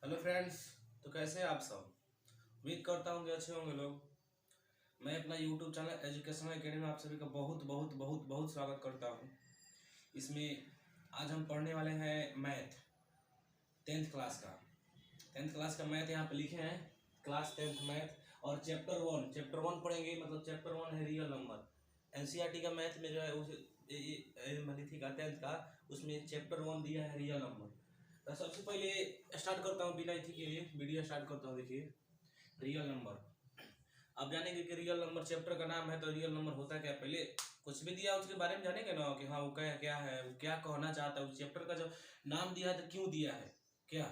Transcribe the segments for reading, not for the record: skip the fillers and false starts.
Hello friends. तो कैसे हैं आप सब? उम्मीद करता हूँ कि अच्छे होंगे लोग। मैं अपना यूट्यूब चैनल एजुकेशनल एकेडमी में आप सभी का बहुत बहुत बहुत बहुत स्वागत करता हूँ। इसमें आज हम पढ़ने वाले हैं मैथ 10th क्लास का। 10th क्लास का मैथ यहाँ पे लिखे हैं, क्लास 10th मैथ। और चैप्टर वन पढ़ेंगे। मतलब चैप्टर 1 है रियल नंबर। एनसीईआरटी का मैथ में जो है उस थी का 10th का, उसमें चैप्टर 1 दिया है रियल नंबर। तो सबसे पहले स्टार्ट करता हूँ बिना इथी के वीडियो स्टार्ट करता हूँ। देखिए, रियल नंबर। आप जानेंगे कि रियल नंबर चैप्टर का नाम है, तो रियल नंबर होता है क्या। पहले कुछ भी दिया उसके बारे में जानेंगे ना कि हाँ वो क्या क्या है, वो क्या कहना चाहता है। उस चैप्टर का जब नाम दिया है तो क्यों दिया है, क्या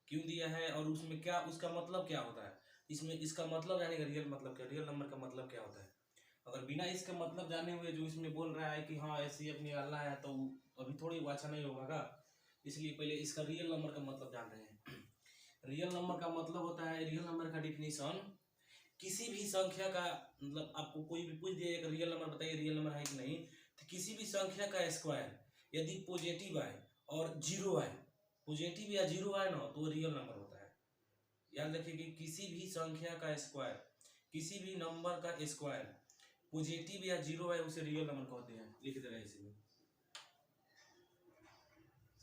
क्यों दिया है, और उसमें क्या उसका मतलब क्या होता है। इसमें इसका मतलब जानेंगे, रियल मतलब क्या, रियल नंबर का मतलब क्या होता है। अगर बिना इसका मतलब जाने हुए जो इसमें बोल रहा है कि हाँ ऐसे अपनी निकालना है, तो अभी थोड़ी वो अच्छा नहीं होगा का। इसलिए पहले इसका रियल नंबर का मतलब जान रहे हैं। रियल नंबर का मतलब होता है, रियल नंबर का डिफिनीशन किसी भी संख्या का, मतलब आपको कोई भी पूछ दिया एक रियल नंबर बताइए, रियल नंबर है कि नहीं, तो किसी भी संख्या का स्क्वायर यदि पॉजिटिव आए और जीरो आए, पॉजिटिव या जीरो आए ना, तो वो रियल नंबर होता है। याद रखिए कि किसी भी संख्या का स्क्वायर, किसी भी नंबर का स्क्वायर पॉजिटिव या जीरो है उसे रियल नंबर कहते हैं। लिख दे रहे हैं इसमें,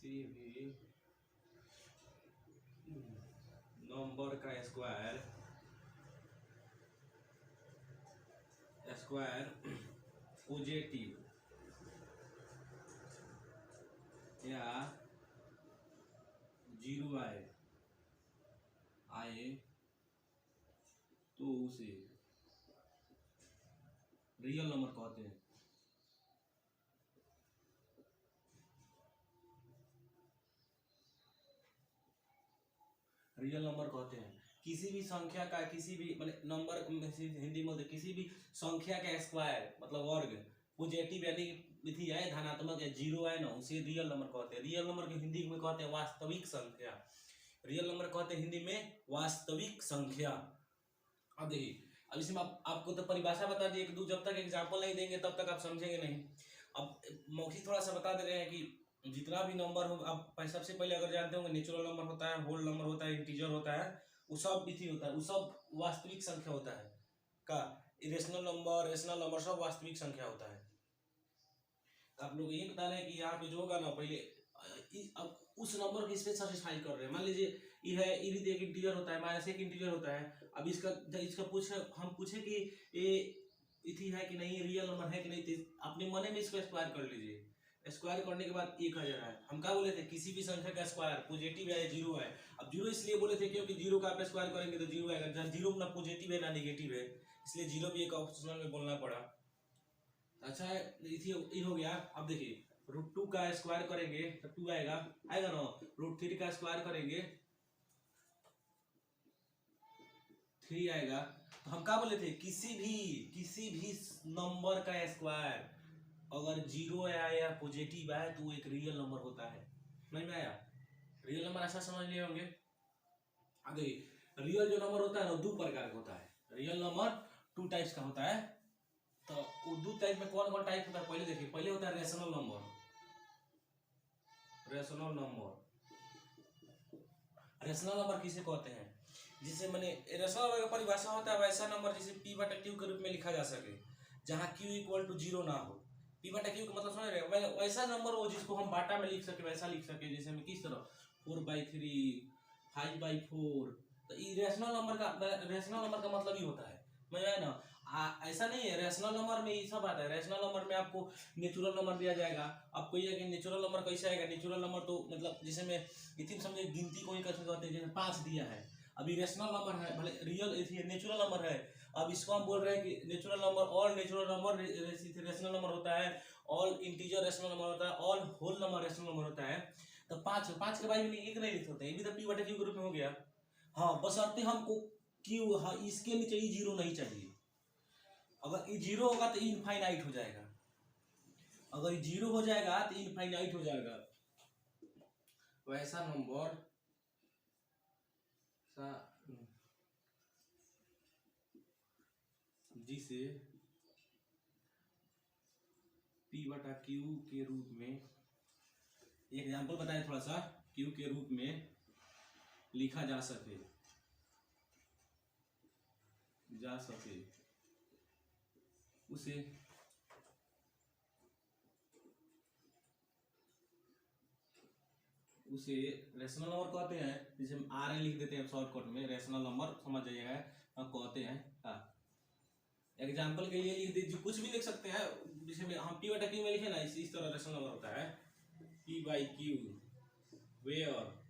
किसी भी नंबर का स्क्वायर पॉजिटिव या जीरो आए तो उसे रियल नंबर कहते हैं। रियल नंबर कहते हैं किसी भी संख्या का, किसी भी मतलब नंबर हिंदी में किसी भी संख्या का स्क्वायर मतलब वर्ग पॉजिटिव यानी विधि आए धनात्मक या जीरो आए ना, उसे रियल नंबर कहते हैं। रियल नंबर को हिंदी में कहते हैं वास्तविक संख्या। रियल नंबर कहते हैं हिंदी में वास्तविक संख्या। अब देखिए, अब इसमें आपको तो परिभाषा बता दी एक दो, जब तक एग्जाम्पल नहीं देंगे तब तक आप समझेंगे नहीं। अब मौखिक थोड़ा सा बता दे रहे हैं कि जितना भी नंबर हो, आप सबसे पहले अगर जानते होंगे नेचुरल नंबर होता है, होल नंबर होता है, इंटीजर होता है, वो सब विधि होता है, वो सब वास्तविक संख्या होता है का। इरेशनल नंबर, रेशनल नंबर सब वास्तविक संख्या होता है। आप लोग यही बता रहे हैं कि यहाँ पे जो होगा ना, पहले अब उस नंबर को इसमें सेटिस्फाई कर रहे हैं। मान लीजिए ये है, ये भी एक इंटीजर होता है, माइनस एक इंटीजर होता है। अब इसका इसका हम पूछे कि ये इथी है कि नहीं, रियल नंबर है कि नहीं, तो अपने मन में इसको स्क्वायर कर लीजिए। स्क्वायर करने के बाद 1000 है। हम क्या बोले थे, किसी भी संख्या का स्क्वायर पॉजिटिव है या जीरो है। अब जीरो इसलिए बोले थे क्योंकि जीरो का आप स्क्वायर करेंगे तो जीरो आएगा, जहाँ जीरो ना पॉजिटिव है ना निगेटिव है, इसलिए जीरो भी एक ऑप्शनल में बोलना पड़ा। अच्छा है, ये हो गया। अब देखिए, √2 का स्क्वायर करेंगे तो 2 आएगा, आएगा ना। √3 का स्क्वायर करेंगे 3 आएगा। तो हम क्या बोले थे, किसी भी नंबर का स्क्वायर अगर जीरो आया या पॉजिटिव आया तो वो एक रियल नंबर होता है। समझ में आया? रियल नंबर ऐसा समझ लिए होंगे। अब देखिए, रियल जो नंबर होता है ना, दो प्रकार का होता है। रियल नंबर 2 टाइप्स का होता है। तो वो 2 टाइप में कौन कौन टाइप होता है, पहले देखिए। पहले होता है रेशनल नंबर। रेशनल नंबर किसे कहते हैं, जिसे मैंने रेशनल नंबर का परिभाषा होता है वैसा नंबर जिसे p बटा क्यू के रूप में लिखा जा सके, जहाँ q इक्वल टू जीरो ना हो। p बटा क्यू का मतलब समझ रहे हैं, वैसा नंबर हो जिसको हम बाटा में लिख सके, वैसा लिख सके। जैसे में किस तरह 4/3, 5/4। तो ये रेशनल नंबर का मतलब ही होता है, समझ आया ना। ऐसा नहीं है, रेशनल नंबर में ये सब आता है। रेशनल नंबर में आपको नेचुरल नंबर दिया जाएगा। आपको ये है कि नेचुरल नंबर कैसे आएगा, नेचुरल नंबर तो मतलब जैसे में इतनी समझे गिनती को ही कैसे कहते हैं, जैसे 5 दिया है। अभी रेशनल नंबर है, भले रियल नेचुरल नंबर है। अब इसको हम बोल रहे हैं कि natural number, all natural number rational number होता है, ऑल इंटीजर रेशनल नंबर होता है, all whole number rational number होता है। तो 5 के बाद एक नहीं लिख सकते, ये भी तो p बटा क्यू के रूप में हो गया। हाँ, बशर्ते हमको क्यू, हाँ इसके नीचे ही जीरो नहीं चाहिए। अगर ये जीरो होगा तो इनफाइनाइट हो जाएगा। अगर ये जीरो हो जाएगा तो इनफाइनाइट हो जाएगा। वैसा नंबर जिसे p बटा क्यू के रूप में, एग्जाम्पल बताएं थोड़ा सा, क्यू के रूप में लिखा जा सके उसे रेशनल नंबर कहते हैं। जैसे हम आर लिख देते हैं शॉर्टकट में, रेशनल नंबर समझ जाइएगा कहते हैं। एग्जाम्पल के लिए लिख दीजिए, कुछ भी लिख सकते हैं। जैसे हम पी बटा क्यू में लिखे ना, इस तरह रेशनल नंबर होता है P by Q where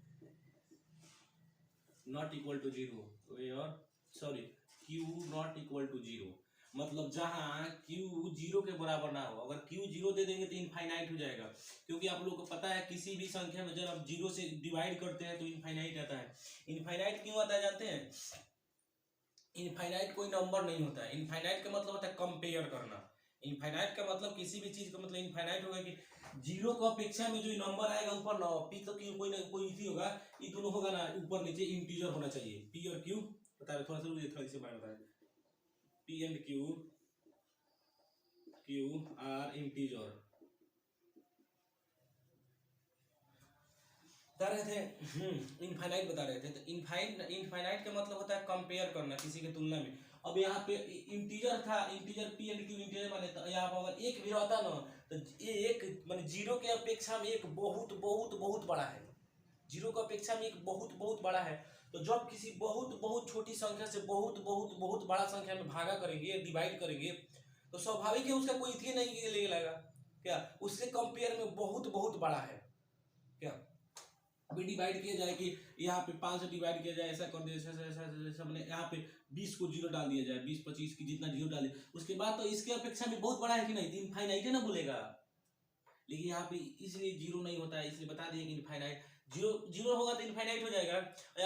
not equal to zero, where sorry Q not equal to zero, मतलब जहां क्यू जीरो के बराबर ना हो। अगर क्यू जीरो दे देंगे तो इनफाइनाइट हो जाएगा, क्योंकि आप लोग को पता है किसी भी संख्या में जब आप जीरो से डिवाइड करते हैं तो इनफाइनाइट आता है। इनफाइनाइट क्यों आता है जानते हैं? इनफाइनाइट कोई नंबर नहीं होता है। इनफाइनाइट का मतलब होता है कंपेयर करना। इनफाइनाइट का मतलब किसी भी चीज का मतलब इनफाइनाइट होगा कि जीरो को अपेक्षा में जो नंबर आएगा ऊपर ना, पी तो क्यू कोई ना कोई इसी होगा, ये दोनों होगा ना ऊपर नीचे इंटीजर होना चाहिए। पी और क्यू बता रहे, थोड़ा सा बात बता रहे, P and Q R integer बता रहे थे। इनफाइनाइट बता रहे थे। तो इनफाइनाइट का मतलब होता है कंपेयर करना किसी के तुलना में। अब यहाँ पे इंटीजर था, integer P and Q integer माने, तो यहाँ पर अगर एक भी रहता ना तो एक माने जीरो के अपेक्षा में एक बहुत बहुत बहुत बड़ा है। जीरो की अपेक्षा में एक बहुत बहुत बड़ा है। तो जब किसी बहुत बहुत छोटी संख्या से बहुत बहुत बहुत बड़ा संख्या में भागा करेंगे, डिवाइड करेंगे, तो स्वाभाविक है उसका कोई इतने नहीं लगेगा क्या, उससे कंपेयर में बहुत बहुत बड़ा है क्या। अभी डिवाइड किया जाए कि यहाँ पे 5 से डिवाइड किया जाए, ऐसा कर दिया, ऐसा मैंने यहाँ पे 20 को जीरो डाल दिया जाए, 20 25 की जितना जीरो डाल दिया, उसके बाद तो इसके अपेक्षा में बहुत बड़ा है कि नहीं, इनफाइनाइट है ना बोलेगा। लेकिन यहाँ पे इसलिए जीरो नहीं होता है, इसलिए बता दिए कि इनफाइनाइट। जीरो होगा तो इनफाइनाइट हो जाएगा।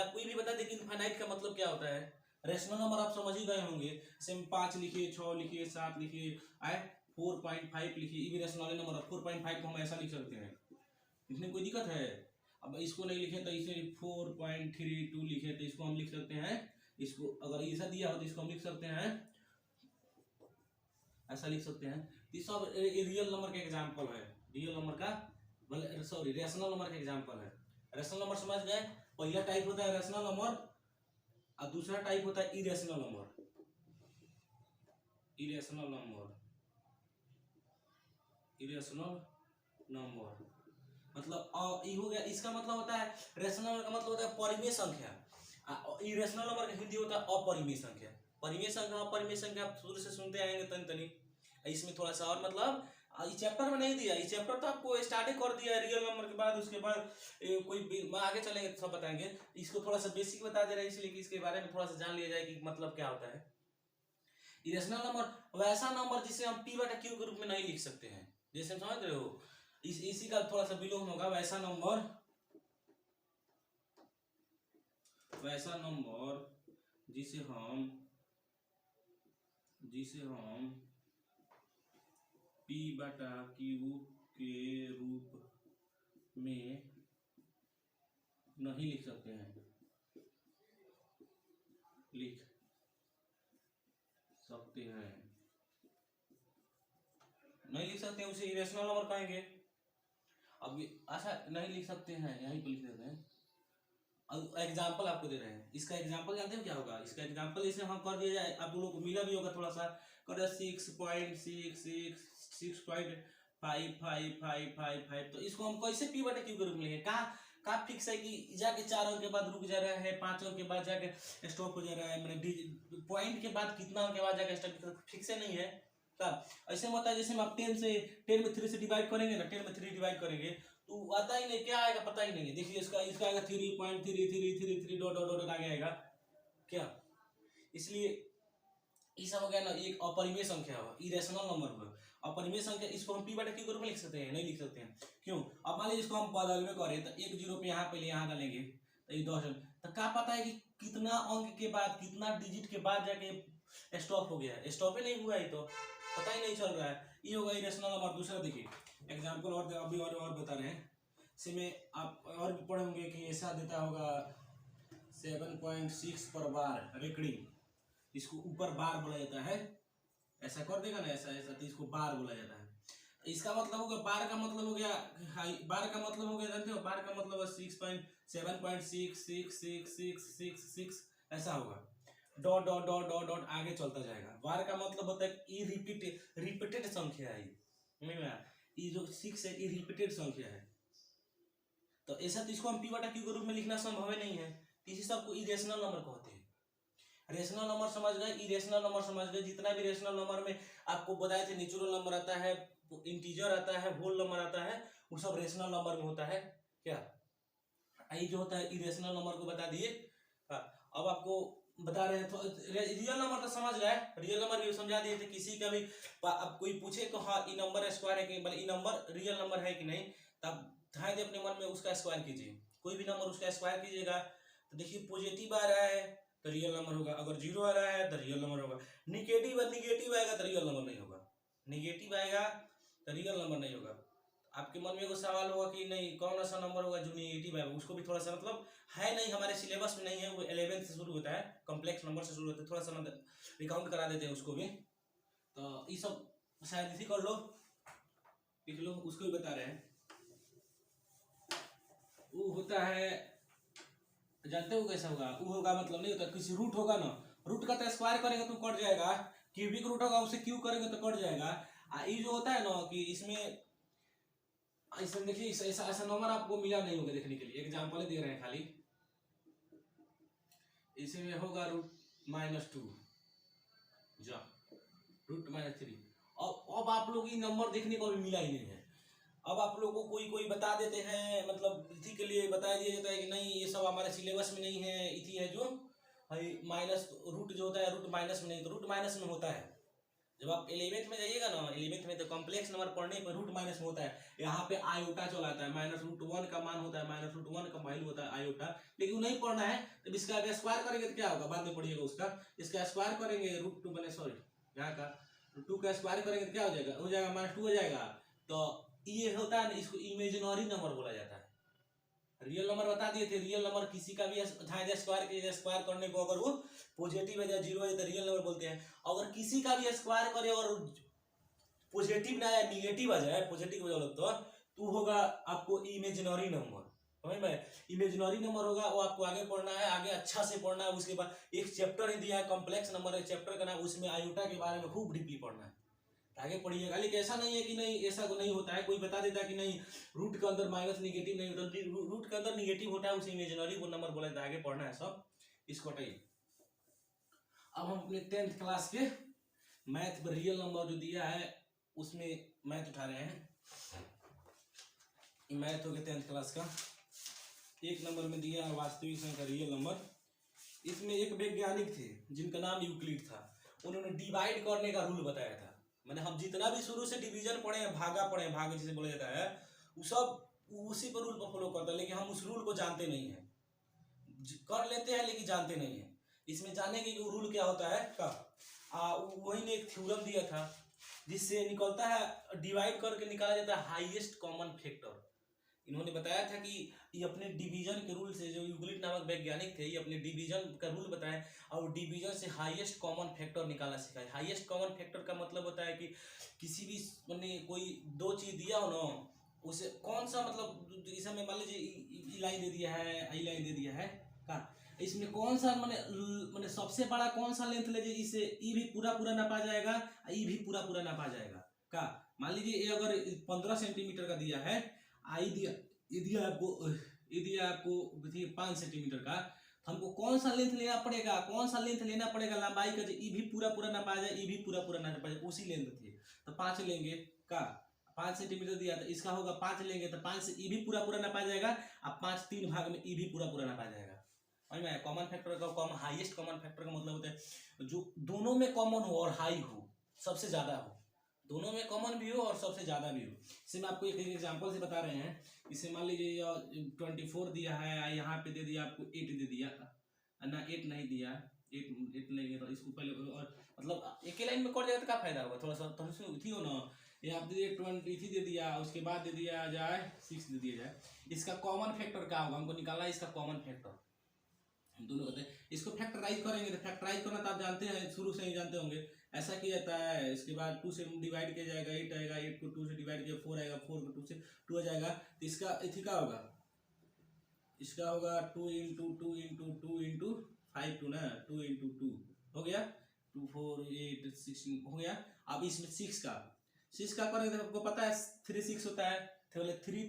आपको ये भी बता दें कि इनफाइनाइट का मतलब क्या होता है। रेशनल नंबर आप समझ ही गए होंगे, जैसे 5 लिखिए, 6 लिखिए, 7 लिखिए, 4.5 लिखिए, ये भी रेशनल नंबर। 4.5 को हम ऐसा लिख सकते हैं, इसमें कोई दिक्कत है? अब इसको नहीं लिखे तो इसे 4.32 लिखे तो इसको हम लिख सकते हैं, इसको अगर ऐसा दिया हो तो इसको हम लिख सकते हैं, ऐसा लिख सकते हैं। ये सब रियल नंबर का एग्जांपल है, रियल नंबर का सॉरी रेशनल नंबर का एग्जांपल है। रेशनल नंबर समझ गए? पहला टाइप होता है रेशनल नंबर और दूसरा टाइप होता है इरेशनल नंबर। इरेशनल नंबर मतलब ये हो गया। इसका मतलब होता है, रेशनल नंबर का मतलब होता है परिमेय संख्या, इरेशनल नंबर का हिंदी होता है अपरिमेय संख्या। परिमेय संख्या अपरिमेय संख्या आप शुरू से सुनते आएंगे तनी तनी। इसमें थोड़ा सा और मतलब इस चैप्टर में नहीं दिया, इस चैप्टर तो आपको स्टार्ट कर दिया रियल नंबर के बाद, उसके बाद कोई आगे चलेंगे तो सब बताएंगे। इसको थोड़ा सा बेसिक बता दे रहे हैं इसलिए कि इसके बारे में थोड़ा सा जान लिया जाए कि मतलब क्या होता है। इरेशनल नंबर वैसा नंबर जिसे हम पी बटा क्यू के रूप में नहीं लिख सकते हैं, जैसे हम समझ रहे हो, इसी का थोड़ा सा विलोम होगा। वैसा नंबर जिसे हम पी बटा क्यू के रूप में नहीं लिख सकते हैं, नहीं लिख सकते हैं, उसे इरेशनल नंबर कहेंगे। अब अच्छा नहीं लिख सकते हैं, यहीं पर लिख देते हैं। अब एग्जाम्पल आपको दे रहे हैं, इसका एग्जाम्पल जानते हो क्या होगा? इसका एग्जाम्पल जैसे हम कर दिया जाए, आप लोगों को मिला भी होगा थोड़ा सा, कर 6.6665555, तो इसको हम कैसे पी बटे क्यू के रूप में लेंगे? कहाँ फिक्स है कि जाके 4 अंक के बाद रुक जा रहा है, 5 अंक के बाद जाके स्टॉप हो जा रहा है, मैंने पॉइंट के बाद कितना अंक के बाद जाके स्टॉप, फिक्स नहीं है। तब ऐसे में होता है जैसे हम आप 10 में 3 से डिवाइड करेंगे ना, 10 में 3 डिवाइड करेंगे तो आता ही नहीं, क्या आएगा पता ही नहीं है। देखिए इसका आएगा 3.3333 डॉट डॉट डॉट आगे आएगा क्या। इसलिए ये सब हो गया ना, एक अपरिमेय संख्या हुआ, इरेशनल नंबर हुआ। अपरिमेय संख्या इसको हम पी बटा क्यू के रूप में लिख सकते हैं? नहीं लिख सकते हैं। क्यों? अब मान लीजिए इसको हम बदल में करें तो 1 0 पे यहाँ पहले यहाँ डालेंगे तो ये 10, तो क्या पता है कि कितना अंक के बाद, कितना डिजिट के बाद जाके स्टॉप हो गया। स्टॉप ही नहीं हुआ है तो पता ही नहीं चल रहा है। ये होगा इरेशनल नंबर। दूसरा देखिए एग्जाम्पल और अभी और बता रहे हैं, इसमें आप और भी पढ़े होंगे कि ऐसा देता होगा 7.6 पर बार रेकड़ी, इसको ऊपर बार बोला जाता है, ऐसा कर देगा ना, ऐसा ऐसा तो इसको बार बोला जाता है। इसका मतलब हो गया बार का मतलब हो गया, बार का मतलब हो गया जानते हो, बार का मतलब है 6.7.6666666 ऐसा होगा। Dot dot dot dot dot आगे चलता जाएगा। बार का मतलब होता है ई रिपीटेड संख्या है ये जो 6 है ये रिपीटेड संख्या है। तो ऐसा तो इसको हम पी बटा क्यू के रूप में लिखना संभव ही नहीं है। इसी सबको इरेशनल नंबर कहते हैं। रेशनल नंबर समझ गए, इरेशनल नंबर समझ गए। जितना भी रेशनल नंबर में आपको बताए थे नेचुरल नंबर आता है, इंटीजर आता है, होल नंबर आता है, वो सब रेशनल नंबर में होता है। क्या ये जो होता है इरेशनल नंबर को बता दिए। अब आपको बता रहे हैं तो रियल नंबर तो समझ गए, रियल नंबर भी समझा दिए थे। किसी का भी अब कोई पूछे तो हाँ ये नंबर स्क्वायर है कि मतलब ये नंबर रियल नंबर है कि नहीं, तब ध्यान दे अपने मन में उसका स्क्वायर कीजिए। कोई भी नंबर उसका स्क्वायर कीजिएगा तो देखिए पॉजिटिव आ रहा है तो रियल नंबर होगा, अगर जीरो आ रहा है तो रियल नंबर होगा। निगेटिव आएगा तो रियल नंबर नहीं होगा, निगेटिव आएगा तो रियल नंबर नहीं होगा। आपके मन में एगो सवाल होगा कि नहीं कौन ऐसा नंबर होगा जो निगेटिव है, उसको भी थोड़ा सा मतलब है नहीं, हमारे सिलेबस में नहीं है, वो 11th से शुरू होता है, कॉम्प्लेक्स नंबर से शुरू होता है, थोड़ा सा मतलब रिकाउंट करा देते हैं उसको भी। तो ये सब शायद इसी कर लो, लिख लो, उसको भी बता रहे हैं। वो होता है जानते हो कैसा होगा, वो होगा मतलब नहीं होता, किसी रूट होगा ना, रूट का तो स्क्वायर करेंगे तो कट जाएगा, क्यूबिक रूट होगा उसे क्यू करेंगे तो कट जाएगा। ये जो होता है ना कि इसमें ऐसा देखिए ऐसा ऐसा नंबर आपको मिला नहीं होगा देखने के लिए, एग्जांपल दे रहे हैं खाली। इसमें होगा √-2 जा √-3। अब आप लोग ये नंबर देखने को भी मिला ही नहीं है। अब आप लोगों को कोई बता देते हैं, मतलब इसी के लिए बता दिया जाता है कि नहीं ये सब हमारे सिलेबस में नहीं है। इसी है जो माइनस रूट जो होता है रूट माइनस में नहीं, तो रूट माइनस में होता है। जब आप 11th में जाइएगा ना, 11th में तो कॉम्प्लेक्स नंबर पढ़ने पर रूट माइनस में होता है। यहाँ पे आयोटा चला आता है, -√1 का मान होता है, -√1 का वैल्यू होता है आयोटा, लेकिन नहीं पढ़ना है तो इसका अगर स्क्वायर करेंगे तो क्या होगा बाद में पढ़िएगा उसका। इसका स्क्वायर करेंगे √2 बने सॉरी यहाँ का 2 का स्क्वायर करेंगे तो क्या हो जाएगा -2 हो जाएगा। तो ये होता है ना, इसको इमेजिनरी नंबर बोला जाता है। रियल नंबर बता दिए थे, रियल नंबर किसी का भी स्क्वायर करने को अगर वो पॉजिटिव है या जीरो है तो रियल नंबर बोलते हैं। अगर किसी का भी स्क्वायर करे और पॉजिटिव ना या निगेटिव आ जाए, पॉजिटिव हो जाए तो होगा आपको इमेजिनरी नंबर। समझ में, इमेजिनरी नंबर होगा वो आपको आगे पढ़ना है, आगे अच्छा से पढ़ना है। उसके बाद एक चैप्टर ही दिया है कॉम्प्लेक्स नंबर, चैप्टर का नाम, उसमें आयोटा के बारे में खूब डीपली पढ़ना है, आगे पढ़िएगा। लेकिन ऐसा नहीं है कि नहीं ऐसा नहीं होता है, कोई बता देता है कि नहीं रूट के अंदर माइनस निगेटिव नहीं होता, रूट के अंदर निगेटिव होता है, उसे इमेजिनरी वो नंबर बोला जाता है। आगे पढ़ना है सब, इसको हटाइए। अब हम अपने 10th क्लास के मैथ पर रियल नंबर जो दिया है उसमें मैथ उठा रहे हैं। मैथ हो गया 10th क्लास का, 1 नंबर में दिया है वास्तविक संख्या रियल नंबर। इसमें एक वैज्ञानिक थे जिनका नाम यूक्लिड था, उन्होंने डिवाइड करने का रूल बताया था। मैंने हम जितना भी शुरू से डिवीजन पढ़े हैं, भाग जिसे बोला जाता है, वो सब उसी पर रूल पर फॉलो करता है, लेकिन हम उस रूल को जानते नहीं है, कर लेते हैं लेकिन जानते नहीं है। इसमें जाने की रूल क्या होता है का वही ने एक थ्योरम दिया था जिससे निकलता है, डिवाइड करके निकाला जाता है हाईएस्ट कॉमन फैक्टर। इन्होंने बताया था कि ये अपने डिवीजन के रूल से, जो यूक्लिड नामक वैज्ञानिक थे, ये अपने डिवीजन का रूल बताएं और डिवीजन से हाईएस्ट कॉमन फैक्टर निकालना सिखाए। हाईएस्ट कॉमन फैक्टर का मतलब होता है कि किसी भी मैंने कोई दो चीज दिया हो ना, उसे कौन सा मतलब जैसे में मान लीजिए लाइन दे दिया है, आई लाइन दे दिया है का, इसमें कौन सा मैंने सबसे बड़ा कौन सा लेंथ ले, इससे ई भी पूरा नापा जाएगा, ई भी पूरा नापा जाएगा का। मान लीजिए ये अगर 15 सेंटीमीटर का दिया है, आई दिया आपको 5 सेंटीमीटर का, तो हमको कौन सा लेंथ लेना पड़ेगा, लंबाई का, ई भी पूरा ना पा जाए, ई भी पूरा ना पा जाए, उसी लेंथ थी तो 5 लेंगे का। 5 सेंटीमीटर दिया तो इसका होगा 5 लेंगे तो 5 से ई भी पूरा ना पा जाएगा। अब 5 3 भाग में ई भी पूरा ना पा जाएगा। कॉमन फैक्टर का हाईएस्ट कॉमन फैक्टर का मतलब होता है जो दोनों में कॉमन हो और हाई हो, सबसे ज्यादा हो, दोनों में कॉमन भी हो और सबसे ज्यादा भी हो। इसे मैं आपको एक एग्जांपल से बता रहे हैं। इसे मान लीजिए 24 दिया है, यहाँ पे दे दिया आपको 8 दे दिया ना, 8 नहीं दिया, 8 लेंगे तो इसको पहले और मतलब एक ही लाइन में कट जाएगा तो क्या फायदा होगा, थोड़ा सा थी हो ना। ये आप दे 20 दे दिया, उसके बाद दे दिया जाए 6 दे दिया जाए। इसका कॉमन फैक्टर क्या होगा, हमको निकालना है इसका कॉमन फैक्टर। हम दोनों कहते हैं इसको फैक्टराइज करेंगे, तो फैक्टराइज करना तो आप जानते हैं, शुरू से ही जानते होंगे। ऐसा किया जाता है। इसके बाद 2 से डिवाइड किया जाएगा, 8 आएगा, 8 को 2 से डिवाइड किया 4 आएगा, 4 को 2 से 2 आ जाएगा। तो इसका इथी का होगा, इसका होगा 2 इंटू 2 इंटू 2 इंटू 5 2 ना, 2 इंटू 2 हो गया, 2 4 8 16 हो गया। अब इसमें 6 का करेंगे तो आपको पता है 3 6 होता है, तो 3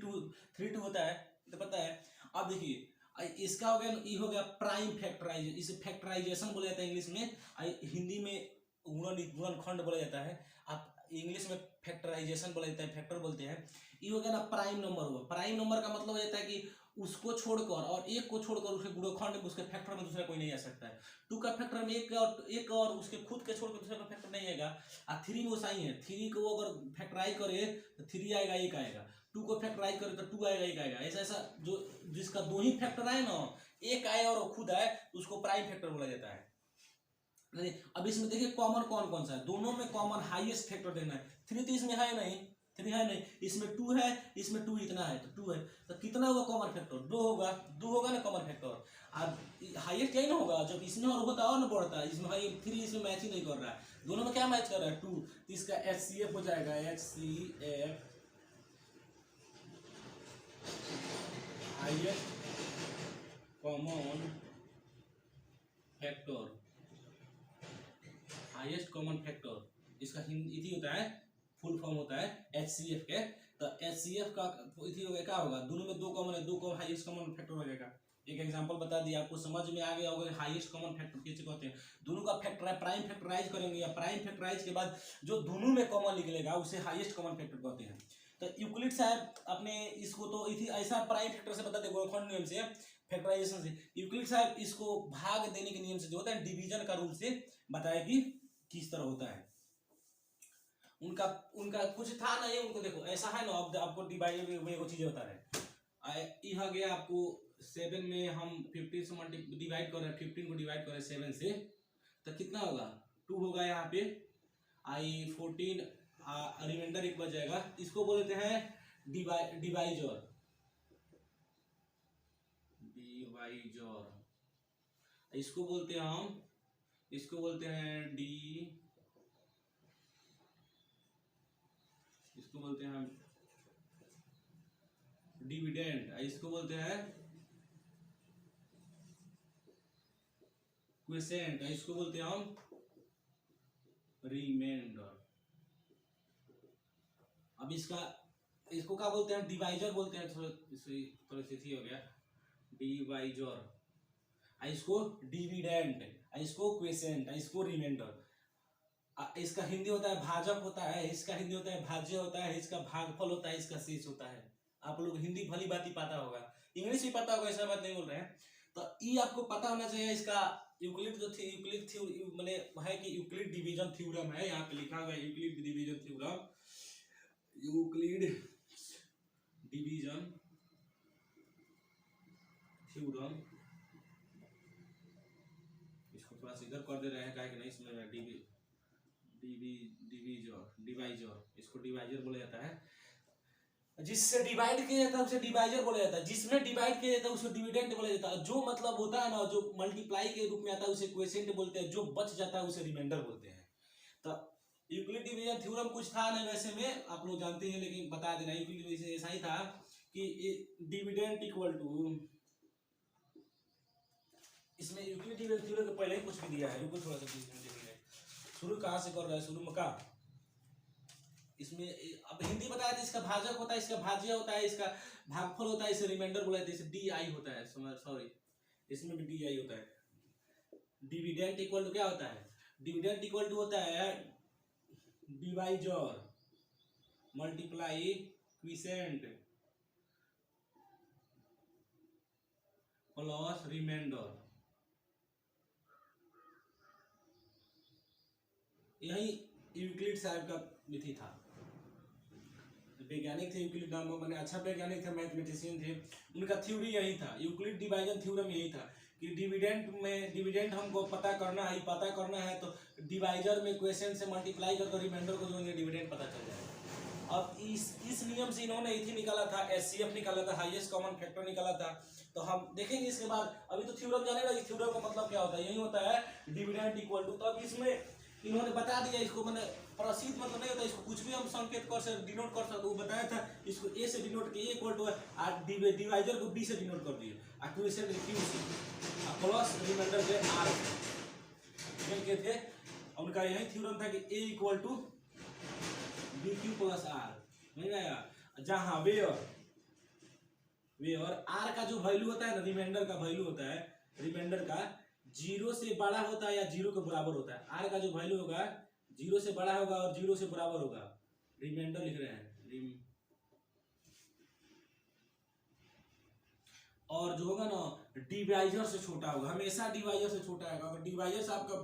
2 होता है, तो पता है। अब देखिए इसका हो गया, ये हो गया प्राइम फैक्टराइजेशन, इसे फैक्टराइजेशन बोला जाता है इंग्लिश में, हिंदी में गुणनखंड बोला जाता है, आप इंग्लिश में फैक्टराइजेशन बोला जाता है, फैक्टर बोलते हैं। ये हो गया ना प्राइम नंबर हुआ। प्राइम नंबर का मतलब हो जाता है कि उसको छोड़कर और एक को छोड़कर उसके गुणनखंड में, उसके फैक्टर में दूसरा कोई नहीं आ सकता है। 2 का फैक्टर में एक और उसके खुद के छोड़कर दूसरा का फैक्टर नहीं आएगा। और 3 में वैसा ही है, 3 को अगर फैक्टराइज करे तो 3 आएगा, 1 आएगा। 2 को फैक्टराइज करे तो 2 आएगा, 1 आएगा। ऐसा ऐसा जो जिसका 2 ही फैक्टर आए ना, 1 आए और खुद आए, उसको प्राइम फैक्टर बोला जाता है। अब इसमें देखिए कॉमन कौन कौन सा है, दोनों में कॉमन हाईएस्ट फैक्टर देना है। 3 तो इसमें है नहीं, 3 है नहीं, इसमें 2 है, इसमें 2 इतना है तो 2 है, तो कितना होगा कॉमन फैक्टर, 2 होगा, 2 होगा ना कॉमन फैक्टर। अब हाईएस्ट यही ना होगा, जब इसमें और होता और ना बढ़ता है, इसमें 3 इसमें मैच ही नहीं कर रहा है, दोनों में क्या मैच कर रहा है 2, तो इसका HCF हो जाएगा, HCF highest common factor, highest common factor इसका हिंदी होता है, फुल फॉर्म होता है HCF के। तो HCF का इथी होगा, क्या होगा, दोनों में 2 कॉमन है, 2 को हाईएस्ट कॉमन फैक्टर हो जाएगा। एक एग्जांपल बता दिया, आपको समझ में आ गया होगा हाईएस्ट कॉमन फैक्टर किसे कहते हैं। दोनों का फैक्टर प्राइम फैक्टराइज करेंगे, या प्राइम फैक्टराइज के बाद जो दोनों में कॉमन निकलेगा उसे हाईएस्ट कॉमन फैक्टर कहते हैं। तो यूक्लिड साहब अपने इसको तो इथी ऐसा प्राइम फैक्टर से बता दे, गुणनखंड नियम से, फैक्टराइजेशन से। यूक्लिड साहब इसको भाग देने के नियम से जो होता है, डिवीजन का रूल से बताया कि किस तरह होता है। उनका कुछ था नहीं, उनको देखो ऐसा है ना, अब आपको डिवाइड में वो चीजें बता रहे हैं। यहाँ गया आपको 7 में हम 15 से डिवाइड कर रहे हैं, 15 को डिवाइड कर रहे हैं 7 से, तो कितना होगा 2 होगा यहाँ पे, 14 रिमाइंडर 1 बच जाएगा। इसको बोलते हैं डिवाइजर, इसको बोलते हैं हम, इसको बोलते हैं इसको बोलते हैं हम डिविडेंड, इसको बोलते हैं क्विसेंट, इसको बोलते हैं हम रिमाइंडर। अब इसको क्या बोलते हैं, डिवाइजर बोलते हैं, परिस्थिति हो गया डिवाइजर, इसको डिविडेंड, इसको क्विसेंट, इसको रिमाइंडर। इसका हिंदी होता है भाजक होता है, इसका हिंदी होता है भाज्य होता है, इसका भागफल होता है, इसका शेष होता है। आप लोग हिंदी भली बात ही पता होगा, इंग्लिश भी पता होगा, ऐसा बात नहीं बोल रहे हैं। तो ये आपको पता होना चाहिए। इसका यूक्लिड जो थी, यूक्लिड थ्योरम मैंने है कि यूक्लिड डिवीजन थ्योरम है, यहाँ पे लिखा हुआ है Euclid division theorem, Euclid division theorem. इसको थोड़ा सा इधर कर दे रहे हैं, काहे कि नहीं इसमें डिवाइजर, इसको डिवाइजर बोला जाता है। जिससे डिवाइड किया जाता है उसे डिवाइजर बोला जाता है, जिसमें डिवाइड किया जाता है उसे डिविडेंड बोला जाता है। जो मतलब होता है ना, जो मल्टीप्लाई के रूप में आता है उसे क्वोशिएंट बोलते हैं, जो बच जाता है उसे रिमाइंडर बोलते हैं। तो यूक्लिड डिवीजन थ्योरम कुछ था नहीं वैसे में, आप लोग जानते हैं, लेकिन बता देना यूक्लिड डिवीजन ऐसा ही था कि डिविडेंड इक्वल टू, इसमें यूक्लिड डिवीजन थ्योरम के पहले ही कुछ भी दिया है, रुको थोड़ा सा शुरू कहाँ से कर रहा है, शुरू में का इसमें अब हिंदी बताया था, इसका भाजक होता है, इसका भाज्य होता है, इसका भागफल होता है, इसे रिमाइंडर बोला जाता है, इसे DI होता है, सॉरी इसमें भी DI होता है। डिविडेंड इक्वल टू क्या होता है, डिविडेंड इक्वल टू होता है divisor multiply quotient plus remainder. यही यूक्लिड साहब का विधि था, वैज्ञानिक थे यूक्लिड, नाम मैंने अच्छा वैज्ञानिक थे, मैथमेटिशियन थे, उनका थ्योरी यही था, यूक्लिड डिवीजन थ्योरम यही था कि डिविडेंड हमको पता करना है तो डिवाइजर में क्वेश्चन से मल्टीप्लाई करके रिमाइंडर को जोड़ेंगे, डिविडेंड पता चल जाएगा। अब इस नियम से इन्होंने इथी निकाला था, HCF निकाला था, हाईएस्ट कॉमन फैक्टर निकाला था। तो हम देखेंगे इसके बाद, अभी तो थ्योरम जानेगा, इस थ्योरम का मतलब क्या होता है, यही होता है डिविडेंड इक्वल टू। तो अब इसमें इन्होंने बता दिया इसको, मैंने प्रसिद्ध मतलब नहीं होता, इसको कुछ भी हम संकेत कर सकते, डिनोट कर सकते, वो बताया था इसको ए से डिनोट किए, इक्वल टू डिवाइजर को बी से डिनोट कर दिए, और क्यू से प्लस रिमाइंडर के आर के थे। उनका यही थ्योरम था कि A equal to B Q plus R, नहीं आया, जहां वेयर आर का जो वैल्यू होता है ना, रिमाइंडर का वैल्यू होता है, रिमाइंडर का 0 से बड़ा होता है या 0 के बराबर होता है। आर का जो वैल्यू होगा 0 से बड़ा होगा और 0 से बराबर होगा, रिमाइंडर लिख रहे हैं और जो होगा ना डिवाइजर से छोटा होगा, हमेशा डिवाइजर से छोटा होगा। अगर डिवाइजर से आपका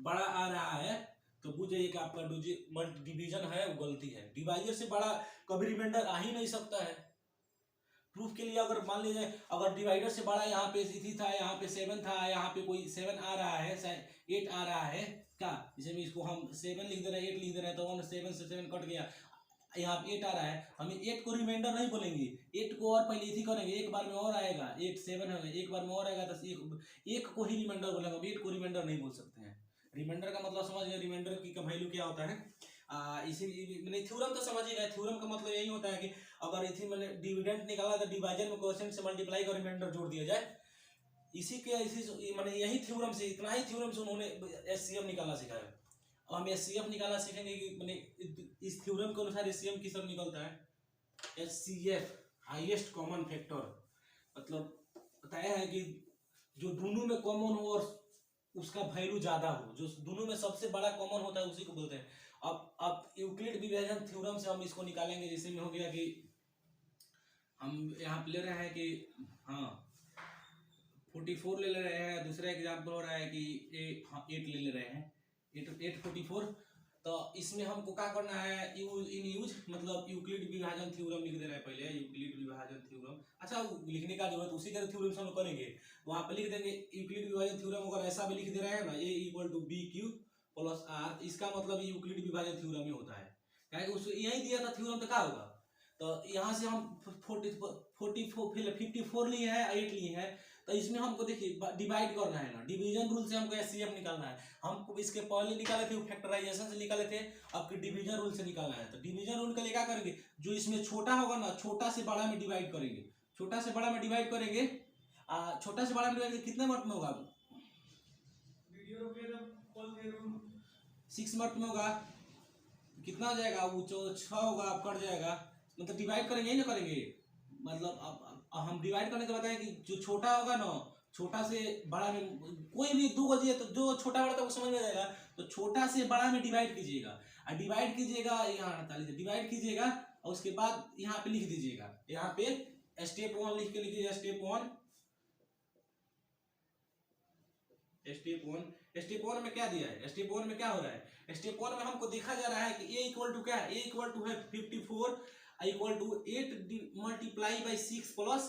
बड़ा आ रहा है तो बुझ जाइए कि आपका डिवीजन है वो गलती है। डिवाइजर से बड़ा कभी रिमाइंडर आ ही नहीं सकता है। प्रूफ के लिए अगर मान लीजिए अगर डिवाइडर से बड़ा यहाँ पे इथी था, यहाँ पे 7 था, यहाँ पे कोई 7 आ रहा है, 8 आ रहा है क्या, जैसे में इसको हम 7 लिख दे रहे हैं, 8 लिख दे रहे हैं, तो 7 से 7 कट गया, यहाँ पे 8 आ रहा है, हम 8 को रिमाइंडर नहीं बोलेंगे, 8 को और पहले इथी करेंगे, एक बार में और आएगा, 8 7 है, एक बार में और आएगा, तो एक को ही रिमाइंडर बोलेंगे, 8 को रिमाइंडर नहीं बोल सकते हैं। रिमाइंडर का मतलब समझ गए, रिमाइंडर की वैल्यू क्या होता है। इसी मैंने थ्योरम तो समझ ही गए, थ्योरम का मतलब यही होता है कि अगर इसी मैंने डिविडेंड निकाला तो डिवाइजर में क्वेश्चन से मल्टीप्लाई कर रिमाइंडर जोड़ दिया जाए। इसी मैंने यही थ्योरम से, इतना ही थ्योरम से उन्होंने एचसीएफ निकालना सिखाया। अब हम एचसीएफ निकालना सीखेंगे कि मैंने इस थ्योरम के अनुसार एचसीएफ किस तरह निकलता है। एचसीएफ हाईएस्ट कॉमन फैक्टर, मतलब बताया है कि जो दोनों में कॉमन हो और उसका वैल्यू ज्यादा हो, जो दोनों में सबसे बड़ा कॉमन होता है उसी को बोलते हैं। अब यूक्लिड विभाजन थ्योरम से हम इसको निकालेंगे। जैसे में हो गया कि हम यहाँ पे ले रहे हैं कि हाँ 44 ले रहे हैं, दूसरा एग्जाम्पल हो रहा है कि 8 ले रहे हैं, 8 44। तो इसमें हमको क्या करना है, यूज मतलब यूक्लिड विभाजन थ्योरम लिख दे रहे हैं पहले, यूक्लिड विभाजन थ्योरम। अच्छा लिखने का जरूरत उसी का थ्योरम से हम करेंगे, वहां पे लिख देंगे यूक्लिड विभाजन थ्योरम। अगर ऐसा भी लिख दे रहे हैं ना, A equal to B Q plus R, इसका मतलब यूक्लिड विभाजन थ्योरम ही होता है, क्योंकि उसको यही दिया था थ्योरम, तो क्या होगा। तो यहाँ से हम 54 लिए हैं, 8 लिए हैं, तो इसमें हमको देखिए डिवाइड करना है ना, डिवीजन रूल से हमको एचसीएफ निकालना है। हमको इसके पहले निकाले थे फैक्टराइजेशन से निकाले थे, अब डिवीजन रूल से निकालना है। तो डिवीजन रूल का लिए क्या करेंगे, जो इसमें छोटा होगा ना, छोटा से बड़ा में डिवाइड करेंगे, छोटा से बड़ा में डिवाइड करेंगे, छोटा से बड़ा में डिवाइड कितने मर्ट में होगा, 6 मर्ट में होगा, कितना हो जाएगा, वो 6 होगा, अब कट जाएगा, मतलब डिवाइड करेंगे ही ना करेंगे। मतलब अब हम डिवाइड करने के बताएं कि जो छोटा होगा ना, छोटा से बड़ा में कोई भी 2 गजी है तो जो छोटा बड़ा तो समझ में जाएगा, तो छोटा से बड़ा में डिवाइड कीजिएगा, और डिवाइड कीजिएगा यहाँ 48 डिवाइड कीजिएगा, और उसके बाद यहाँ पे लिख दीजिएगा, यहाँ पे स्टेप 1 लिख के लिखिएगा, स्टेप 1 में क्या दिया है, स्टेप 1 में क्या हो रहा है, स्टेप 1 में हमको देखा जा रहा है कि ए इक्वल टू क्या है, ए इक्वल टू है 54 equal to 8 multiply by 6 plus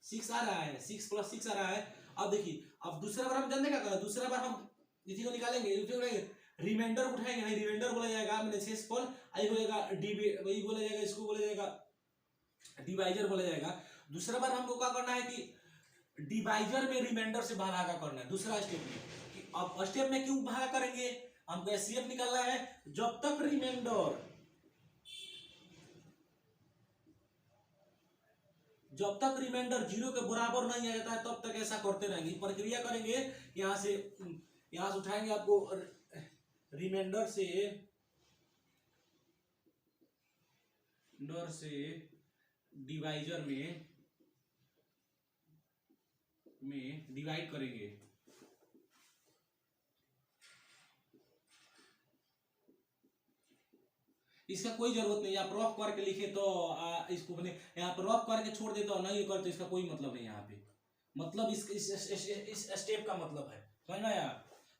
6 आ रहा है, 6 प्लस 6 आ रहा है। अब देखिए, अब दूसरा बार हम जानने का करें, दूसरा बार हम इसी को निकालेंगे, रिमाइंडर उठाएंगे, नहीं रिमाइंडर बोला जाएगा, मैंने शेषफल आई बोलेगा, वही बोला जाएगा, इसको बोला जाएगा डिवाइजर बोला जाएगा। दूसरा बार हमको क्या करना है कि डिवाइजर में रिमाइंडर से भागा करना है, दूसरा स्टेप में। अब स्टेप में क्यों भागा करेंगे, हमको एचसीएफ निकालना है। जब तक रिमाइंडर 0 के बराबर नहीं आ जाता है तब तक ऐसा करते रहेंगे, प्रक्रिया करेंगे। यहां से उठाएंगे, आपको रिमाइंडर से डिवाइजर में डिवाइड करेंगे। इसका कोई जरूरत नहीं, आप रफ करके लिखे तो इसको मैंने यहाँ पर रफ करके छोड़ देता हूँ, नहीं करते इसका कोई मतलब नहीं। यहाँ पे मतलब इस स्टेप का मतलब है, समझ में आया।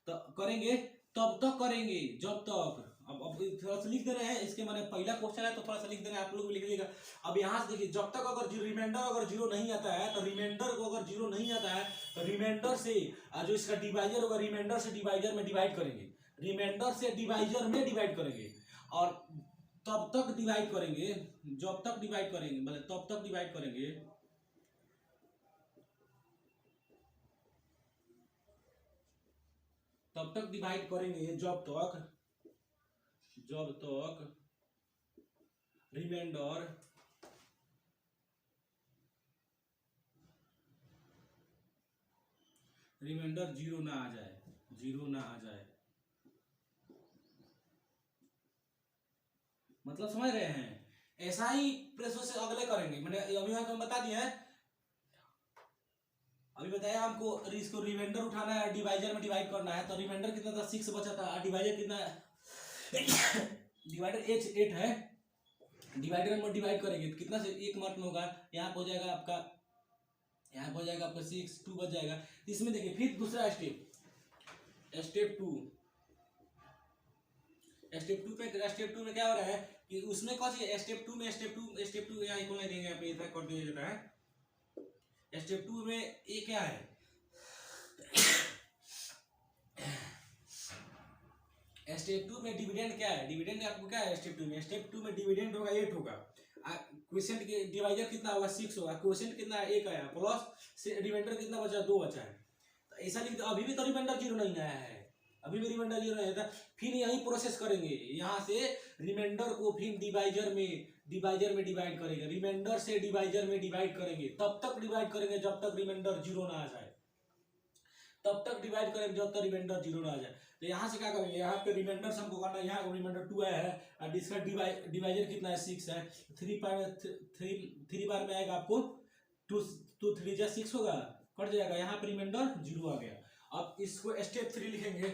तो करेंगे तब तक करेंगे जब तक, अब थोड़ा सा लिख दे रहे हैं, इसके मैंने पहला क्वेश्चन है तो थोड़ा सा लिख दे रहे हैं, आप लोग भी लिख लीजिएगा। अब यहाँ से देखिए, जब तक अगर रिमाइंडर अगर 0 नहीं आता है, तो रिमाइंडर को अगर 0 नहीं आता है तो रिमाइंडर से जो इसका डिवाइजर होगा, रिमाइंडर से डिवाइजर में डिवाइड करेंगे, रिमाइंडर से डिवाइजर में डिवाइड करेंगे, और तब तक डिवाइड करेंगे, जब तक डिवाइड करेंगे, मतलब तब तक डिवाइड करेंगे तब तक डिवाइड करेंगे जब तक रिमाइंडर जीरो ना आ जाए। मतलब समझ रहे हैं? ऐसा ही प्रोसेस से अगले करेंगे। मैंने अभी हम बता दिए हैं, अभी बताया हमको इसको रिमाइंडर उठाना है, डिवाइजर में डिवाइड करना है। तो रिमाइंडर कितना था? 6 बचा था। डिवाइजर कितना है? डिवाइडर 8 है। डिवाइडर में डिवाइड करेंगे तो कितना से 1 मार्क में होगा। यहाँ पे हो जाएगा आपका 6, 2 बच जाएगा। इसमें देखिए फिर दूसरा स्टेप 2 में क्या हो रहा है कि उसमें कौन सी स्टेप 2 यहाँ इक्वल नहीं देंगे, यहाँ पे ऐसा कर दिया जाता है। स्टेप 2 में ये क्या है? स्टेप 2 में डिविडेंड क्या है? डिविडेंड आपको क्या है? स्टेप 2 में डिविडेंड होगा 8 होगा। क्वोशिएंट के डिवाइजर कितना होगा? 6 होगा। क्वोशिएंट कितना है? 1 आया, प्लस रिमाइंडर कितना बचा? 2 बचा है। तो ऐसा लिख दो। अभी भी तो रिमाइंडर 0 नहीं आया है, अभी भी रिमाइंडर 0 नहीं आया था। फिर यही प्रोसेस करेंगे, यहाँ से रिमाइंडर को फिर डिवाइजर में डिवाइड करेंगे। रिमाइंडर से डिवाइजर में डिवाइड करेंगे, तब तक डिवाइड करेंगे जब तक रिमाइंडर 0 ना आ जाए। तब तक डिवाइड करेंगे जब तक रिमाइंडर 0 ना आ जाए। तो यहाँ से क्या करेंगे? यहाँ पे रिमाइंडर हमको करना है। यहाँ रिमाइंडर 2 आया है और इसका डिवाइजर कितना है? 6 है। 3 बार में आएगा आपको 2 3 जा 6 होगा, कट जाएगा। यहाँ पे रिमाइंडर 0 आ गया। अब इसको स्टेप 3 लिखेंगे।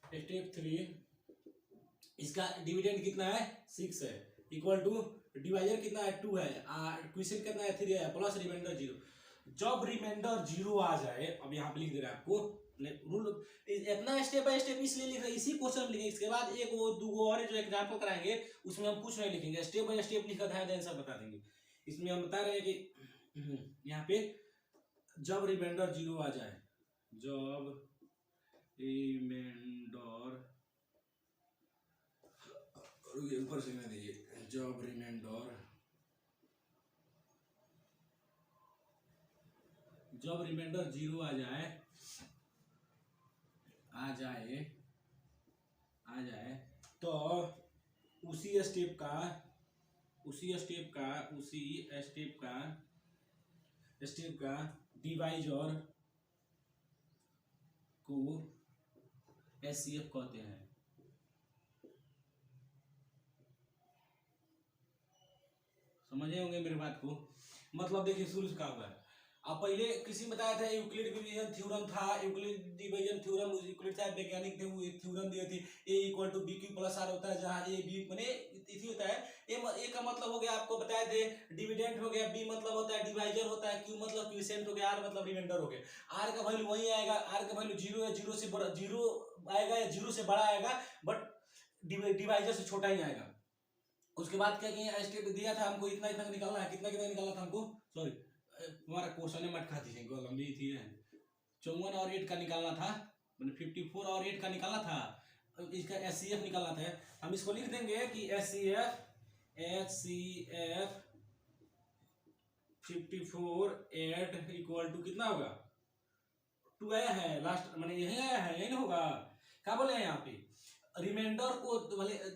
स्टेप 3, इसका डिविडेंड कितना है? 6 है, इक्वल टू डिवाइजर कितना है? 2 है, क्वोशिएंट कितना है? 3 है, प्लस रिमाइंडर 0। जब रिमाइंडर 0 आ जाए, अब यहाँ पे लिख दे रहा है आपको रूल। इतना स्टेप बाय स्टेप इसलिए लिख रहे हैं, इसी क्वेश्चन लिखेंगे। इसके बाद 1 2 और जो एग्जांपल कराएंगे उसमें हम कुछ नहीं लिखेंगे, स्टेप बाय स्टेप लिखा था, आंसर बता देंगे। इसमें हम बता रहे हैं कि यहाँ पे जब रिमाइंडर 0 आ जाए, जब रिमाइंडर ऊपर से मैं दीजिए, जब रिमाइंडर 0 आ जाए तो उसी स्टेप का डिवाइजर को एचसीएफ कहते हैं। समझे होंगे मेरी बात को? मतलब देखिए शुरू से क्या हुआ है। अब पहले किसी ने बताया था यूक्लिड डिवीजन थ्योरम था, यूक्लिड डिवीजन थ्योरम, यूक्लिड साहब वैज्ञानिक थे, वो थ्योरम दिए थे a = bq + r होता है, जहाँ a b माने इसी होता है। a का मतलब हो गया, आपको बताए थे डिविडेंड हो गया, b मतलब होता है डिवाइजर होता है, q मतलब क्वोशिएंट हो गया, r मतलब रिमाइंडर हो गया। r का वैल्यू वही आएगा, r का वैल्यू 0 है, 0 से बड़ा 0 आएगा या 0 से बड़ा आएगा, बट डिवाइजर से छोटा ही आएगा। उसके बाद क्या किया? स्टेप दिया था हमको, इतना निकालना है। कितना निकालना था हमको? सॉरी, तुम्हारा क्वेश्चन मत खा दीजिए, लंबी थी। 54 और 8 का निकालना था, मैंने 54 और 8 का निकालना था। इसका एचसीएफ निकालना था। हम इसको लिख देंगे कि एचसीएफ 54 8 इक्वल टू कितना होगा? 2 आया है लास्ट, मैंने यही आया है, यही होगा। क्या बोले हैं यहाँ पे? रिमाइंडर को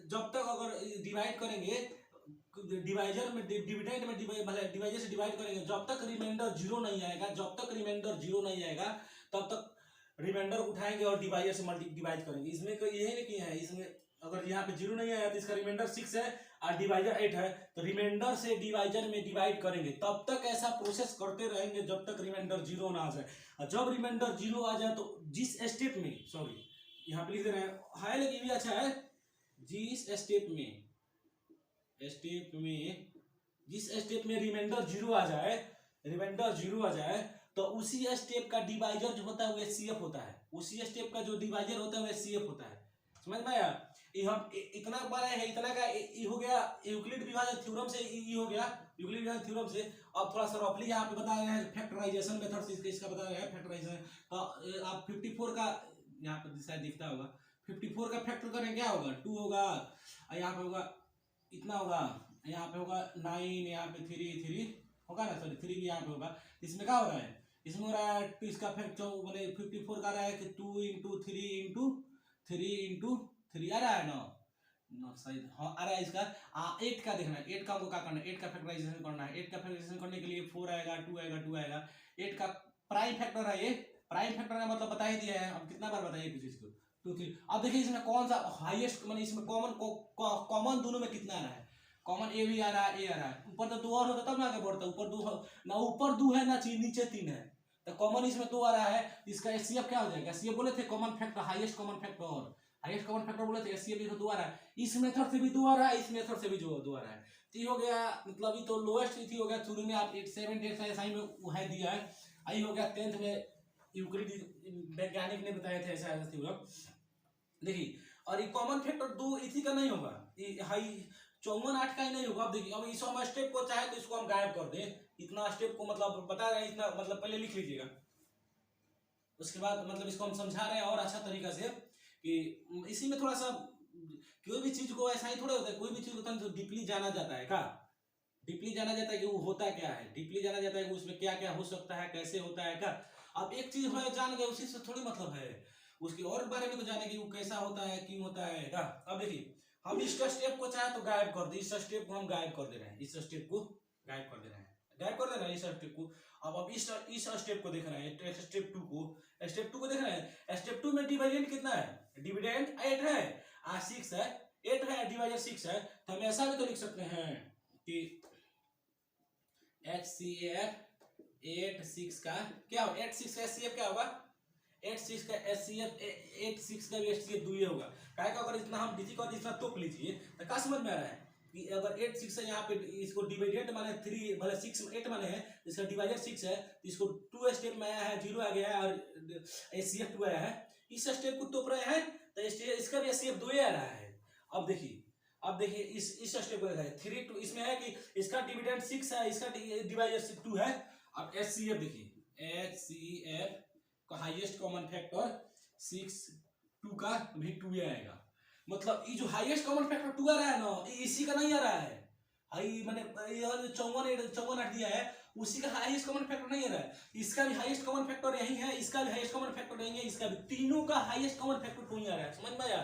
जब तक अगर डिवाइड करेंगे डिवाइजर में, डिविडेंड में डिवाइजर से डिवाइड करेंगे, जब तक रिमाइंडर 0 नहीं आएगा, तब तक रिमाइंडर उठाएंगे और डिवाइजर से डिवाइड करेंगे। इसमें यही नहीं किया है। इसमें अगर यहाँ पे 0 नहीं आया तो इसका रिमाइंडर 6 है और डिवाइजर 8 है, तो रिमाइंडर से डिवाइजर में डिवाइड करेंगे। तब तक ऐसा प्रोसेस करते रहेंगे जब तक रिमाइंडर 0 ना आ जाए। और जब रिमाइंडर 0 आ जाए तो जिस स्टेप में, सॉरी यहाँ पे लिख दे रहे हैं, लेकिन भी अच्छा है, जिस स्टेप में रिमाइंडर 0 आ जाए, तो उसी स्टेप का डिवाइजर जो होता है वो एचसीएफ होता है। उसी स्टेप का जो डिवाइजर होता है वो एचसीएफ होता है। समझ में आया? हम इतना बड़ा है, इतना का हो गया यूक्लिड विभाजन थ्योरम से, हो गया यूक्लिड विभाजन थ्योरम से। अब थोड़ा सा रफली यहाँ पे बता रहे हैं फैक्टराइजेशन मेथड से, इसका बता रहे हैं फैक्टराइजेशन। तो आप 54 का यहाँ पे शायद दिखता होगा, 54 का फैक्टर करें क्या होगा? 2 होगा, यहाँ पे होगा इतना होगा, यहाँ पे होगा 9, यहाँ पे 3 होगा ना, सॉरी 3 भी यहाँ पे होगा। इसमें क्या हो रहा है? इसमें हो रहा है इसका फैक्टर मैंने 54 का रहा है कि 2 इंटू थ्री आ रहा है ना ना सही हाँ आ रहा है इसका 8 का देखना है 8 का हमको क्या करना है 8 का फैक्टराइजेशन करना है 8 का फैक्टराइजेशन करने के लिए 4 आएगा 2 आएगा 2 आएगा 8 का प्राइम फैक्टर है ये प्राइम फैक्टर का मतलब बता ही दिया है अब कितना बार बताइए किसी चीज को 2 3 अब देखिए इसमें कौन सा हाईएस्ट मैंने इसमें कॉमन दोनों में कितना आ रहा है कॉमन ए भी आ रहा है ए आ रहा है ऊपर तो 2 और होता तब ना आगे बढ़ता ऊपर 2 ना ऊपर 2 है ना नीचे 3 है तो कॉमन इसमें 2 आ रहा है इसका एचसीएफ क्या हो जाएगा एचसीएफ बोले थे common factor highest common factor बोले थे एचसीएफ भी तो 2 आ रहा है इस मेथड से भी 2 आ रहा है इस मेथड से भी जो 2 आ रहा है तो ये हो गया मतलब ये तो लोएस्ट थी हो गया शुरू में आप 7 8 एसआई में वो है दिया है आई हो गया 10th में यूक्लिड वैज्ञानिक ने बताया था ऐसा ऐसा थ्योरम देखिए और ये कॉमन फैक्टर 2 इसी का नहीं होगा ये हाई 54 8 का ही नहीं होगा अब देखिए अब इस हम स्टेप को चाहे तो इसको हम गायब कर दें इतना स्टेप को मतलब बता रहे हैं इतना मतलब पहले लिख लीजिएगा उसके बाद मतलब इसको हम समझा रहे हैं और अच्छा तरीका से कि इसी में थोड़ा सा कोई भी चीज को ऐसा ही थोड़ा होता है कोई भी चीज होता है तो डीपली जाना जाता है का डीपली जाना जाता है कि वो होता क्या है डीपली जाना जाता है कि उसमें क्या क्या हो सकता है कैसे होता है का अब एक चीज हो जान गए उसी से थोड़ी मतलब है उसके और बारे में तो जाने कि वो कैसा होता है क्यों होता है का अब देखिए हम इस स्टेप को चाहे तो गायब कर दे इस स्टेप को हम गायब कर दे रहे हैं इस स्टेप को गायब कर दे रहे हैं गायब कर देना इस स्टेप को अब इस स्टेप को देख रहे हैं स्टेप 2 को देख रहे हैं स्टेप 2 में डिविडेंड कितना है डिविडेंड 8 है 6 है 8 है डिवाइडेड 6 है तो हम ऐसा भी तो लिख सकते हैं कि HCF 8 6 का क्या होगा 8 6 का HCF क्या होगा 8 6 का HCF 8 6 का भी HCF 2 ही होगा क्या का अगर इतना हम डीसी को इतना तोप लीजिए तो क्या समझ में आ रहा है कि अगर 8 6 है यहाँ पे इसको डिवाइडेड माने 3 मतलब 6 8 माने है इसका डिवाइडेड 6 है तो इसको 2 स्टेप में आया है 0 आ गया है और HCF 2 आया है इस स्टेप को तोप रहे हैं तो इसका भी HCF 2 ही आ रहा है अब देखिए इस स्टेप को देखा है 3 2 इसमें है कि इसका डिविडेंड 6 है इसका डिवाइडेड 2 है अब HCF देखिए HCF का हाईएस्ट कॉमन फैक्टर 6 2 का भी 2 ही आएगा मतलब ये जो हाईएस्ट कॉमन फैक्टर 2 आ रहा है ना इसी का नहीं आ रहा है हाई मैंने 54 8 दिया है उसी का हाईएस्ट कॉमन फैक्टर नहीं आ रहा है इसका भी हाईएस्ट कॉमन फैक्टर यही है इसका भी हाईएस्ट कॉमन फैक्टर यही है इसका भी तीनों का हाईएस्ट कॉमन फैक्टर 2 ही आ रहा है समझ में आया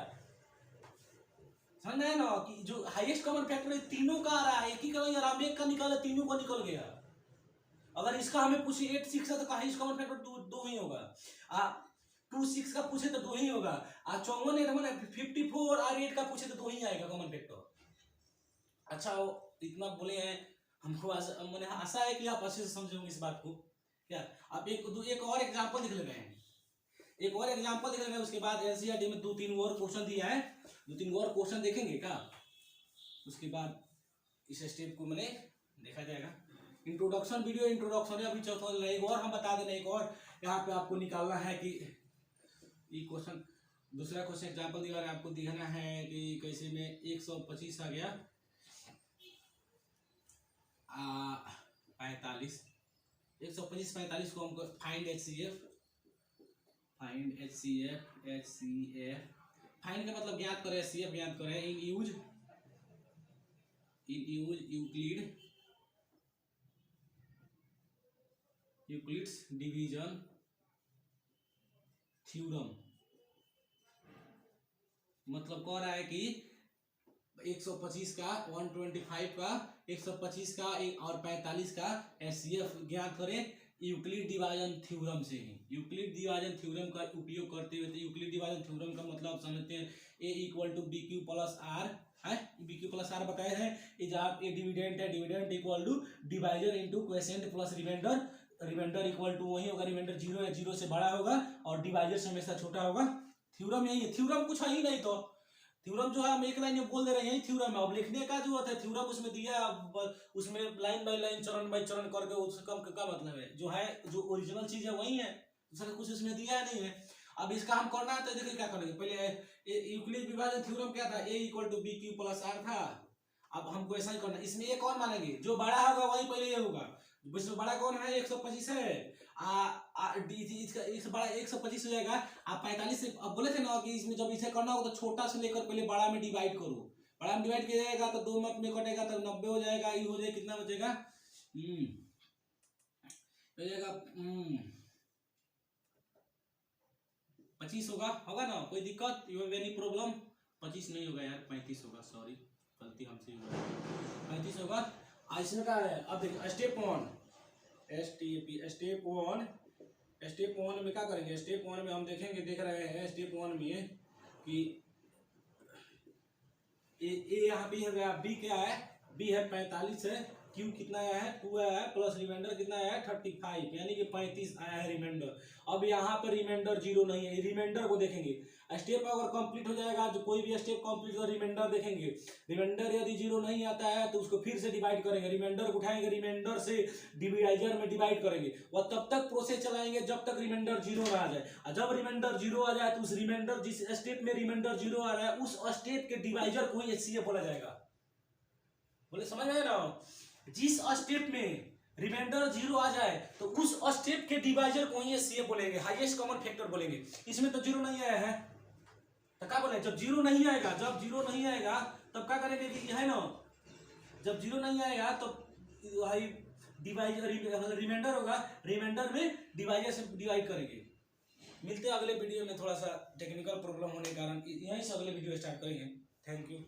समझ में आया ना कि जो हाईएस्ट कॉमन फैक्टर तीनों का आ रहा है एक ही का नहीं आ रहा एक का निकाला तीनों का निकल गया अगर इसका हमें पूछे 8 6 है तो हाईएस्ट कॉमन फैक्टर 2 ही होगा 2 6 का पूछे तो 2 ही होगा 54 54 और 8 का पूछे तो 2 ही आएगा कॉमन फैक्टर अच्छा इतना बोले हैं हमको मैंने आशा है कि आप अच्छे से समझेंगे इस बात को क्या अब एक और एग्जांपल देख ले रहे हैं एक और एग्जांपल देख लेंगे उसके बाद एनसीईआरटी में 2 3 और क्वेश्चन दिया है 2 3 और क्वेश्चन देखेंगे क्या उसके बाद इस स्टेप को मैंने देखा जाएगा इंट्रोडक्शन वीडियो इंट्रोडक्शन है अभी चौथा एक और हम बता देना एक और यहाँ पे आपको निकालना है कि ये क्वेश्चन दूसरा क्वेश्चन एग्जांपल दिया है आपको दिखाना है कि कैसे में 125 आ गया 45 125 45 को हमको फाइंड HCF फाइंड का मतलब ज्ञात करें HCF ज्ञात करें in use Euclid's division theorem मतलब कह रहा है कि 125 का 125 का 125 का और 45 का HCF ज्ञात करें यूक्लिड डिवीजन थ्योरम से ही यूक्लिड डिवीजन थ्योरम का उपयोग करते हुए यूक्लिड डिवीजन थ्योरम का मतलब समझते हैं A = BQ + R है BQ + R बताए हैं ये जब ये डिविडेंड है dividend equal to divisor into quotient plus remainder equal to वही होगा रिमाइंडर 0 है 0 से बड़ा होगा और डिवाइजर से हमेशा छोटा होगा थ्योरम यही है थ्योरम कुछ है ही नहीं तो थ्योरम जो है हम एक लाइन में बोल दे रहे हैं यही थ्योरम है अब लिखने का जो होता है थ्योरम उसमें दिया उसमें लाइन बाय लाइन चरण बाय चरण करके उससे कम का मतलब है जो ओरिजिनल चीज है वही है दूसरा कुछ उसमें दिया नहीं है अब इसका हम करना है तो देखिए क्या करेंगे पहले यूक्लिड विभाजन थ्योरम क्या था A = BQ + R था अब हमको ऐसा ही करना इसमें एक और मानेंगे जो बड़ा होगा वही पहले ये होगा इसमें बड़ा कौन है 125 है इसका बड़ा 125 हो जाएगा आप 45 से अब बोले थे ना कि इसमें जब इसे करना होगा तो छोटा से लेकर पहले बड़ा में डिवाइड करो बड़ा में डिवाइड किया जाएगा तो 2 में कटेगा तो 90 हो जाएगा ये हो जाएगा कितना बचेगा हो जाएगा 25 होगा ना, कोई दिक्कत, यू हैव एनी प्रॉब्लम? 25 नहीं होगा यार, 35 होगा, सॉरी गलती हमसे ही हुआ, 35 होगा। इसमें क्या है, अब देखिए स्टेप 1 स्टेप वन में क्या करेंगे, स्टेप 1 में हम देख रहे हैं स्टेप 1 में कि ए यहाँ बी है, बी क्या है, बी है 45 है, क्यू कितना आया है 2 आया है, प्लस रिमाइंडर कितना आया है 35, यानी कि 35 आया है रिमाइंडर। अब यहाँ पर रिमाइंडर 0 नहीं है, रिमाइंडर को देखेंगे, स्टेप अगर कंप्लीट हो जाएगा जो कोई भी स्टेप कंप्लीट हो रिमाइंडर देखेंगे, रिमाइंडर यदि 0 नहीं आता है तो उसको फिर से डिवाइड करेंगे, रिमाइंडर को उठाएंगे, रिमाइंडर से डिवाइजर में डिवाइड करेंगे, वह तब तक प्रोसेस चलाएंगे जब तक रिमाइंडर 0 ना आ जाए। और जब रिमाइंडर 0 आ जाए तो उस रिमाइंडर, जिस स्टेप में रिमाइंडर 0 आ रहा है उस स्टेप के डिवाइजर को ही एचसीएफ बोला जाएगा। बोले समझ में ना, जिस स्टेप में रिमाइंडर 0 आ जाए तो उस स्टेप के डिवाइजर को ही एचसीएफ बोलेंगे, हाईएस्ट कॉमन फैक्टर बोलेंगे। इसमें तो 0 नहीं आया है तो क्या बोले, जब 0 नहीं आएगा, तब क्या करेंगे कि है ना, जब 0 नहीं आएगा तो डिवाइजर रिमाइंडर होगा, रिमाइंडर में डिवाइजर से डिवाइड करेंगे। मिलते हैं अगले वीडियो में, थोड़ा सा टेक्निकल प्रॉब्लम होने के कारण यहीं से अगले वीडियो स्टार्ट करेंगे। Thank you.